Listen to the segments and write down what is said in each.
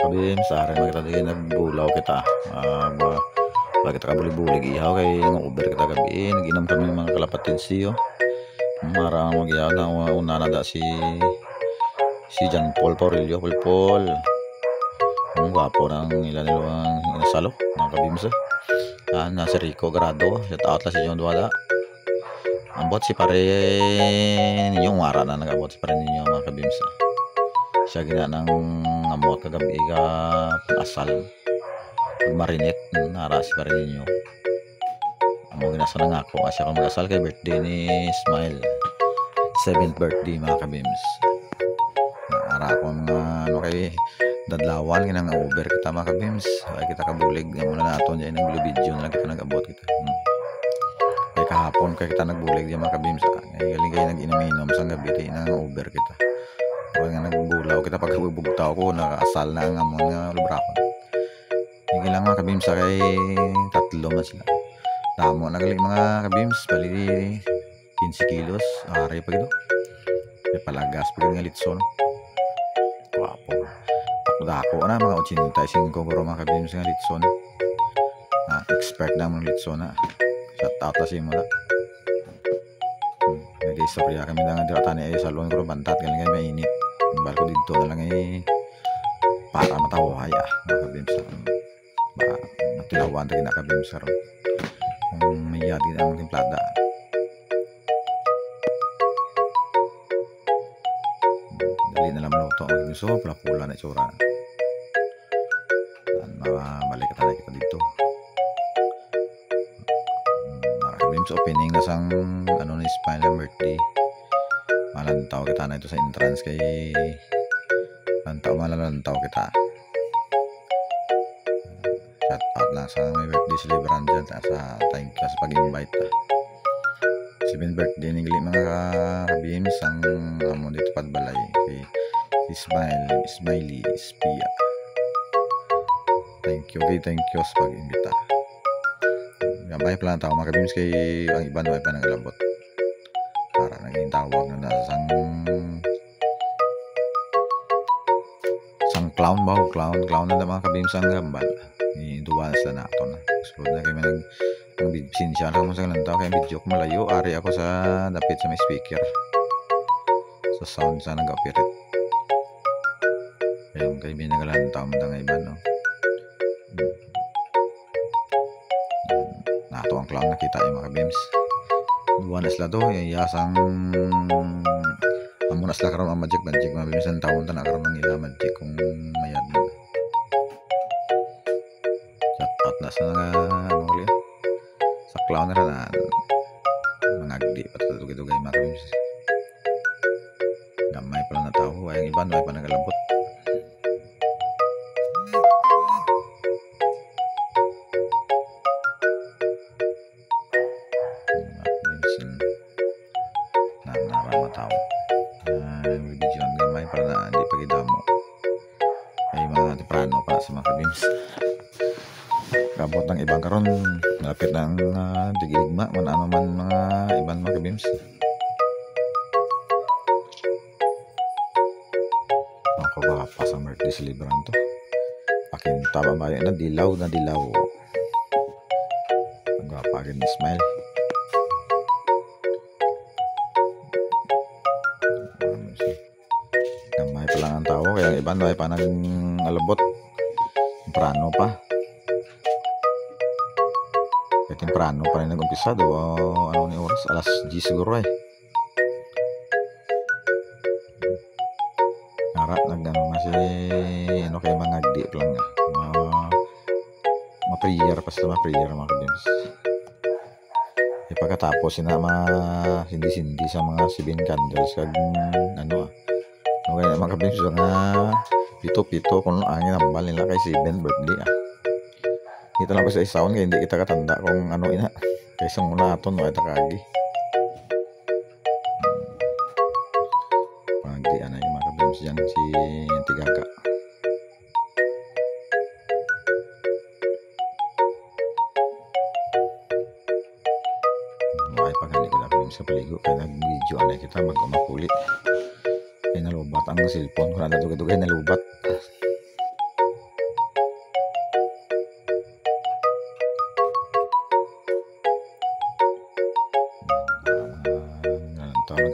kabim sa akin kita din nagbulaw kita bakit kita kabulig-bulig ihaw kay uber kita gabi naginom kami mga kalapatid siyo marang magyaw na una na da si John Paul Paurilio Paul ang gwapo ng ilan nilang inasalo mga kabimsa nasa Rico Grado shout out la si John Duada ambot si pare ninyo wara na nagabot si pare ninyo mga kabimsa siya gina ng amot kagabi ka asal marinate nara si pare ninyo amo ginasa na nga ako asya kung mag-asal kay birthday ni Ismail 7th birthday mga kabims nara ako mga ano kay dadlawan ginang over kita mga kabims ay kita kabulig nga muna naton dyan ng video na lang kita nag-abot kita kay kahapon kay kita nagbulig dyan mga kabims ay galing kayo nag-inaminom sa gabi kay nang over kita kaya nga nagbulaw kita pagkabugtaw ko nakaasal na ang amon nga lubrakon hindi lang mga kabims kay tatlo man sila damo nagaling mga kabims bali 15 kilos aray pa gito may palagas pa nga litson wapo dako na mga 85 guro mga kabims nga litson expert na mga litson na shout out na si mo na nag-istorya kami na nga diratan ay salon ko bantat galing kayo mainit bal ko dito na lang ay para matawahay mga kabims matilawan tayo na kabims karon kung may yadi ang timplada dali na lang maluto so pula-pula na itsura balik ka tayo kita dito mga kabims opening na sang ano ni Ismail birthday malantaw kita na ito sa entrance kay malantaw kita shout out lang sa may birthday celebrant dyan sa thank you sa pag-invite 7th birthday ni gali mga kabims ang amo dito padbalay kay Smiley Spia thank you sa pag-imbita gabay pala tao mga kabims kay ang iba na pa nagalabot para naging tawag na sang clown ba clown na mga kabims ang gambal ni duwa na sila nato na sulod na kayo ang sinsya lang mo sa lantaw kaya video ko malayo ari ako sa dapit sa may speaker sa sound sa nag-operate kaya yung kayo binagalantaw mo nga iba no nato ang clown nakita yung mga kabims duwa na sila to yasang amo na sila karon ang magic mga kabims ang taon na karon ng ila magic kung mayad na shout na sa ano ulit sa clown na rin mga agdi patutugay mga kabims gamay pala na tao ay ang iba ay pa nagalabot narama tao video ang gamay para na hindi pagidamo ay mga tiprano para sa mga kabims kabot ng ibang karon malapit ng digiligma man ano man mga ibang mga kabims ako ba pa sa birthday celebrant to pakinta ba ba na dilaw magpapagin ni Smile gamay pa lang ang tao kaya ang ibang ay pa nang alabot temprano pa temprano pa rin nag-umpisa ano ni oras alas 10 siguro harap nagdano si ano kay mga agdi lang ma-prayer pa sa ma-prayer mga kabims pagkatapos sina hindi sa mga 7 candles kag ano kaya mga kabims nga pito kung angin ang bal nila kay 7 birthday kita lang sa isaon kaya hindi kita katanda kung ano ina kaysa muna aton ay takagi pagdi anay mga kabims yan si Tigaga ay pagani ko na kabims sa paligo kaya nag-video anay kita mag-umapuli kaya nalubat ang cellphone kung na dugay nalubat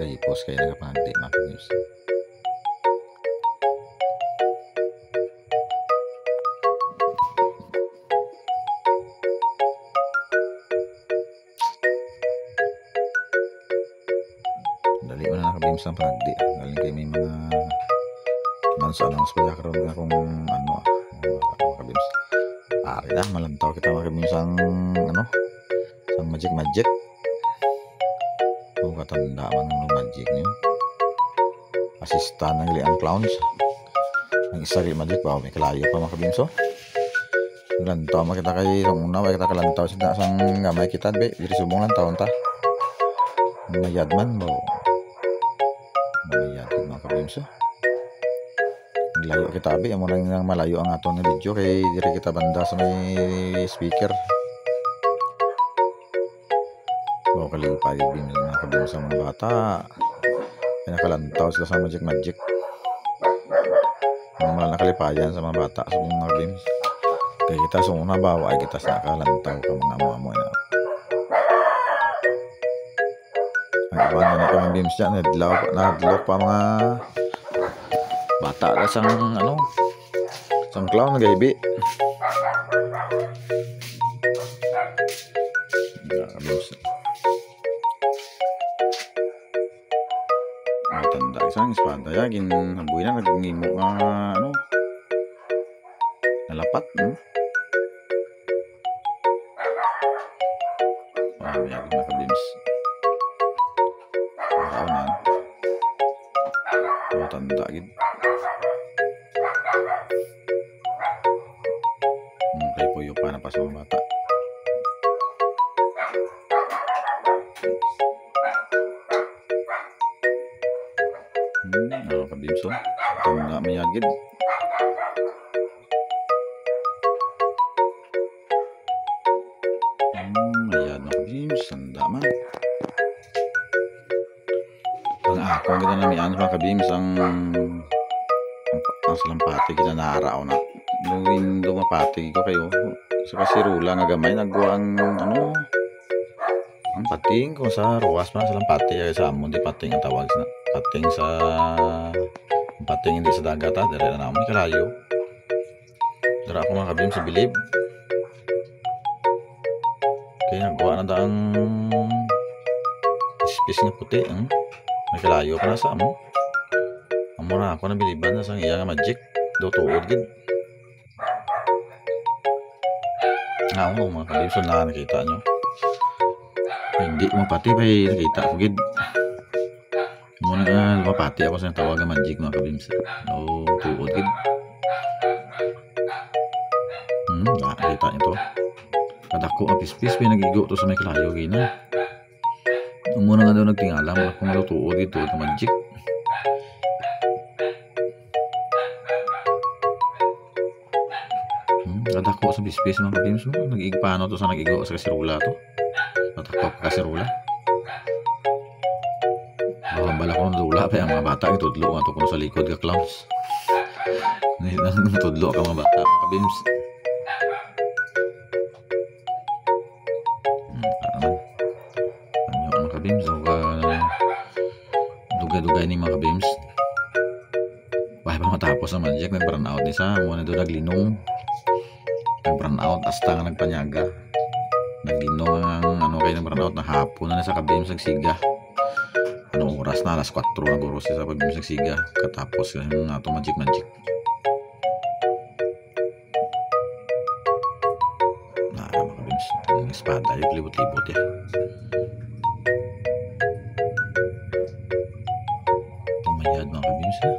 gayipos kay nagapangagdi mga kabibs. Dali mo na nakabim sa pagdi. Galing kay may mga announce pa karon nga kung ano makabims. Ari na malantaw kita makabims ang ano sang magic. Kung katanda man ng magic niyo. Asista ng liang clowns. Ang isa rin magic ba may kalayo pa makabims so. Lantaw makita kay sang una wa kita kalantaw sa sang gamay kita be diri subong lantaw ta. Mayad man mo. Mayad mga kabimso. Layo kita abi amo nang malayo ang aton nga video kay diri kita banda sa may speaker. Mo kalipay din mga kabimso sa mga bata. Kaya nakalantaw sila sa magic. Mga nakalipayan sa mga bata sa mga kabimso. Kaya kita sumuna bawa ay kita sa nakalantaw ka mga amo na. Ang iba na mga beams dyan, nadlaw pa mga bata na sang ano, sang clown nagaibi. Matanda isang espada ya, ginabuhi na nagngimo nga ano, nalapat. Wow, yagin mga ka-beams. Maraunan matanda gid kay puyo pa na pa sa mga bata. Kabimso tanda mayagid ayan mga kabimso tanda man. Kung kita namian mga kabimso ang salampati kita naaraw na nung dumapati ko kayo sa kasirula nga gamay nagwa ang ano ang pating ko sa ruwas pa salampati ay sa amon di pating ang tawag sa pating sa pating hindi sa dagat dere na namin kalayo dere ako mga kabimso sa bilib kaya nagwa na daang ispis nga puti may kalayo pa na sa amo. Amo na ako nabiliban na sa iya nga magic. Do tuod gid. Amo mga kabimso na nakita nyo. Hindi mapati ba nakita ko gid. Amo na mapati ako sa tawag nga magic mga kabimso. Do tuod gid. Nakita nyo to. Kadako ang pispis may nagigo to sa may kalayo gina. Muna nga daw nagtingala mo kung malutuod dito ito magic. Kadako sa bispis mga kabimso. Nag-igpano to sa nag-igo sa kasirula to. Natakpak ka kasirula. Bala ko ng dula pa yung mga bata. Itudlo nga to kung sa likod ka clowns. Itudlo ka mga bata mga kabimso. Kabims dugay-dugay ni mga kabims bahay pa matapos ang magic may burn out ni sa muna doon naglinong nag burn out hasta nga nagpanyaga naglinong ang ano kayo ng burn out na hapon na sa kabims nagsiga anong oras na alas 4 na guro siya sa kabims nagsiga katapos yung ato magic na mga kabims yung espada yung libot-libot ya mayad mga kabimsa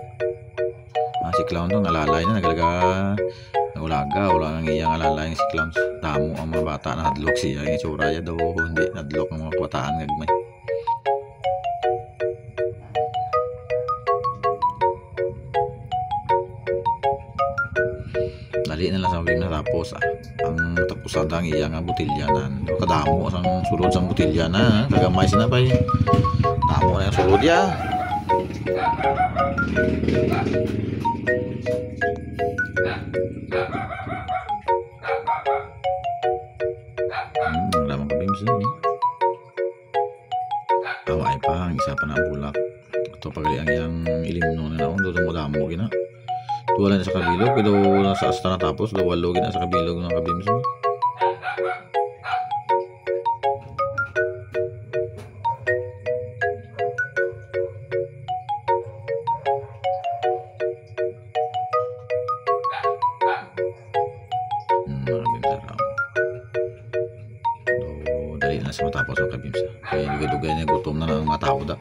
si clown to nalalay na nagulaga wala nang iyang alalay si clown damo ang mga bata na hadlok siya yung suraya daw hindi hadlok ang mga kabataan ngagmay dali na lang sa mga natapos ang tapusan ang iyang butilyanan kadamo ang sulod sang butilyanan kagamay sinapay damo na yung sulod ya lamang kabimso ni away pa ang isa pa na bulak wala na sa kabilog, pero nasa asta na tapos, daw walo gina sa kabilog mga kabims. Mga kabims araw. Dali na sa matapos mga kabims. Kaya dugay-dugay na gutom na ng mga tao da.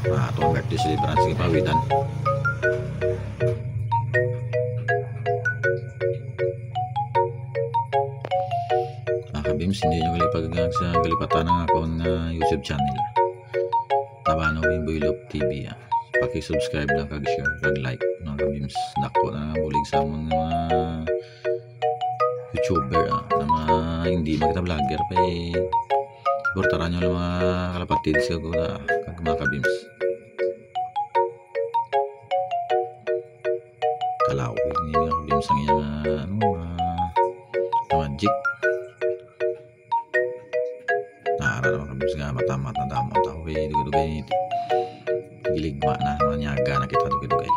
Ito ang birthday celebrant sige pawitan. Mga kabims, hindi nyo galipag sa galipatan ng akong YouTube channel. Tabano Bimboy Lop TV. Paki-subscribe lang, kag-share, kag-like. Mga kabims, nako na bulig sa mga YouTuber na mga hindi magkita vlogger pa suportaran nyo lang mga kalapatids kag mga kabims. Kalaw ini mga kabims ang iyang magic. Naara naman kabims nga matamat na damo ang tao kay dugay-dugay giligma na manyaga na kita dugay-dugay.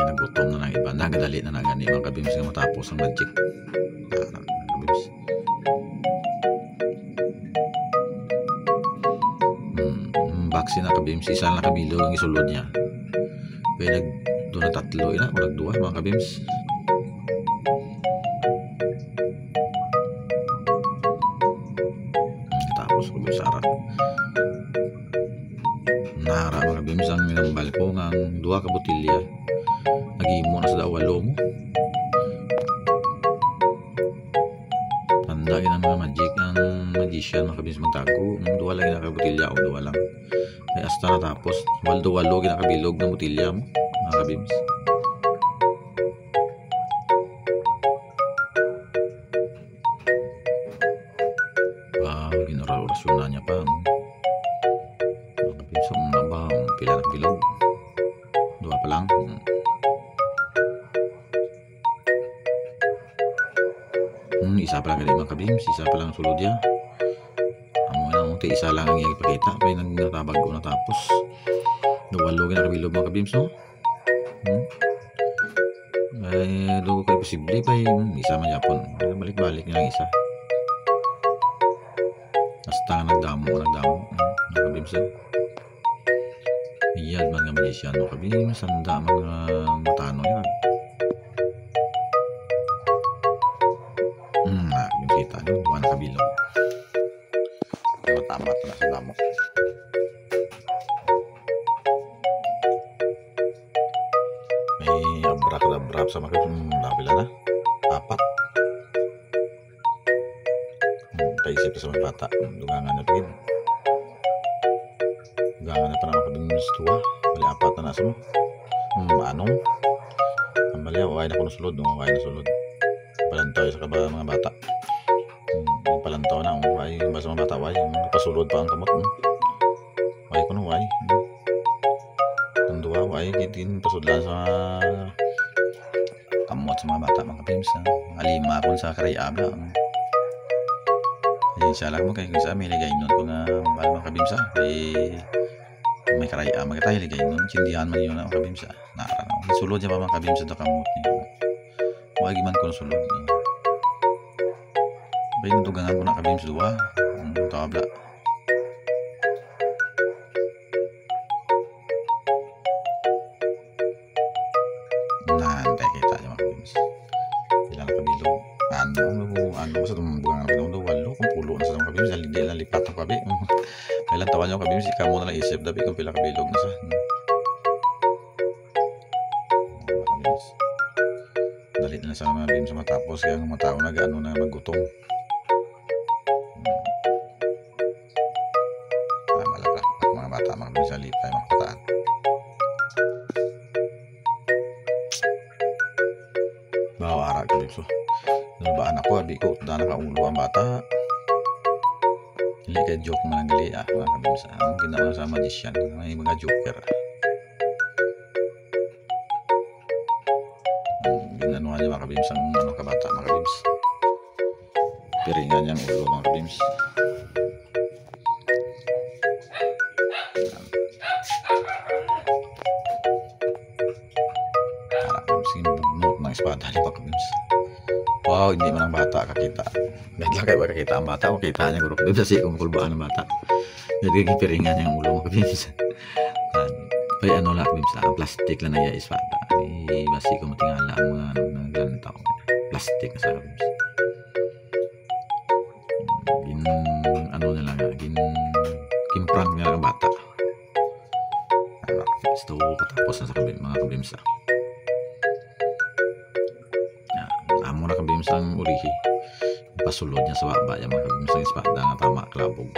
Nagutom na ng iba, nagadali na nagani mga kabims nga matapos ang magic. Kabims. Vaccine na kabims, isa na kabilog ang isulod niya. Kaya doon na tatlo ina, walang duwa mga kabims. Tapos kabims ara. Nara mga kabims ang minambal ko ng duwa ka botilya. Nagimo na sa dawalo mo. Tanda yun ang mga magic ang magician mga kabims magtago. Duwa lang yung nakabotilya o duwa lang. May asta na tapos waldo-walo ginakabilog ng botilya mo mga kabims. Ginoral-orasyon na niya pa mga kabims. Ang ba pila na bilog duwa pa lang. Isa pa lang mga kabims, isa pa lang sulod ya. Isa lang ang iyang ipakita may nagnatabag ko na tapos nawalo ginakabilog mga kabims no. Ay doon kayo posible pa isa man yapon balik-balik nilang isa hasta nagdamo mga kabims. Iyad man nga magician mga kabims, sanda mga matano yan. Kabims kita no, duwa na kabilog tamat na sa damo. May abrak-abrak sa mga nabila na apat. Paisip sa mga bata dugangan na pagin dugangan na pa naman kabims tuwa bali apat na nasa mo anong ang bali away na ko nasulod away na sulod palantaw sa mga bata. Palantaw na ay basta mga bata way pasulod pa ang kamot way ko no way ang duwa way kitin pasudlan sa kamot sa mga bata mga kabims alima kon sa karayabla ay siya lang mo kay sa may ligay nun kung mga kabims may karaya magkatay ligay nun sindihan man yun mga kabims nakarang sulod niya pa mga kabims sa kamot niya way giman ko sulod bayi nutugangan ko na kabims dua ang tabla. Nantay kita niya mga kabims ilang kabilog ano sa tumbugan ng pinong walo kung pulo na sa mga kabims dahil hindi lang lipat ang kabi kailan tawa niyo kabims ikaw mo na lang isip dabi kung pila kabilog na sa kabims dalit na sa mga kabims matapos kaya ang mga tao nag-ano na magutom. Bata mga kabims salita mga kataan bawa ara kabims nabaan ako abi ko dana ka ulo ang bata hindi ka joke man ang gali mga kabims ang ginawa sa magician may mga joker ginanuhan niya mga kabims ang ano ka bata mga kabims piringan niyang ulo mga kabims. ang espada ni mga kabims. Wow, hindi man ang bata kakita. Dahil lang kayo ba kakita ang bata, o kita niya guro kabims sa sikong kulbaan ng bata. Nagiging piringan niya ang ulo mga kabims. Kaya ano lang kabims, plastic lang na iya espada. Basi ko matingala ang mga naglantaw. Plastic na sa kabims. Ano na lang, prank nga ang bata. Gusto ko katapos na sa mga kabims. Amo na kabims ang ulihi. Pasulod niya sa baba yung mga kabims ang espada nga tama klabog.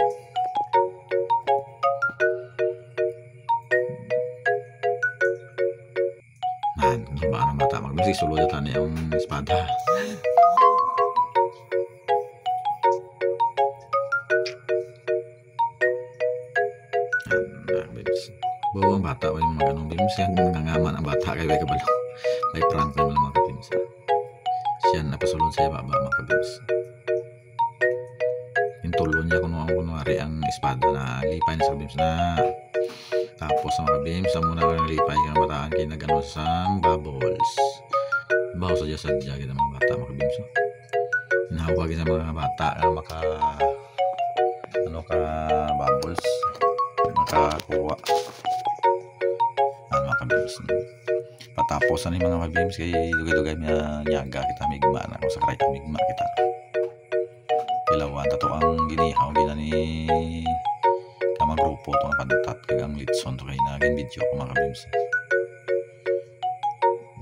Gibaan ang bata mga kabims, sulod na tani yung espada. Bawa ang bata o yung mga ganong bims, yan nangangaman ang bata kay kabalo. May prank naman mga kabims. Siya napasulod sa baba mga kabims. Yung tulo niya kunwari ang espada na lipay na sa kabims na. Tapos sa mga kabims, sa muna kang lipay kang bataan kayo na gano'n sa bubbles. Bawa sadya-sadya kita mga bata mga kabims. Hinahawagin sa mga bata na bubbles. Makakuha. Mga kabims. Patapos na mga kabims kay dugay-dugay nyaga kita migma na kung sakray ka migma kita. Ilawan tato ang ginihaw ni kamang grupo itong pantat kagang litson to kay naging video ko mga kabims.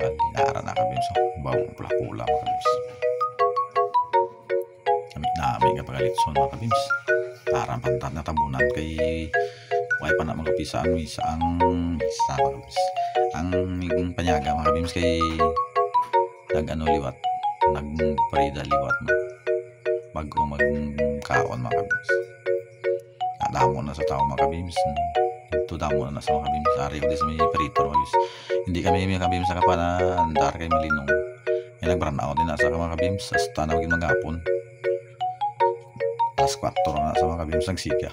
Bali naara na kabims. Bawang pula-pula mga kabims. Kami namin kapag litson mga kabims. Parang pantat na tabunan kay why pa na magkapisa ang misa mga kabims. Ang panyaga mga kabims kay liwat nagparida liwat mo bago magkaon mga kabims. Damo na sa tao mga kabims. Ito damo na sa mga kabims. Ari ko di sa may perito mga kabims. Hindi kami mga kabims sa kapanandar kay malinong. May nag-burn out din na sa mga kabims. Hasta na maging magapon. Alas 4 na sa mga kabims nagsiga.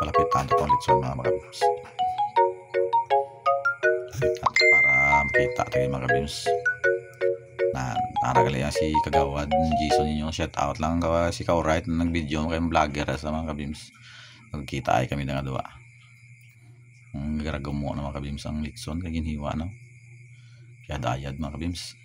Malapitan ito ang litson mga kabims. Para makita tayo mga kabims. Naragali si Kagawad Jason ninyo. Shout out lang si Kaurait na nag-video kayong vlogger sa mga kabims. Nagkita ay kami na nga dua. Ang garagamo na mga kabims ang litson kay ginhiwa no. Kaya dayad mga kabims.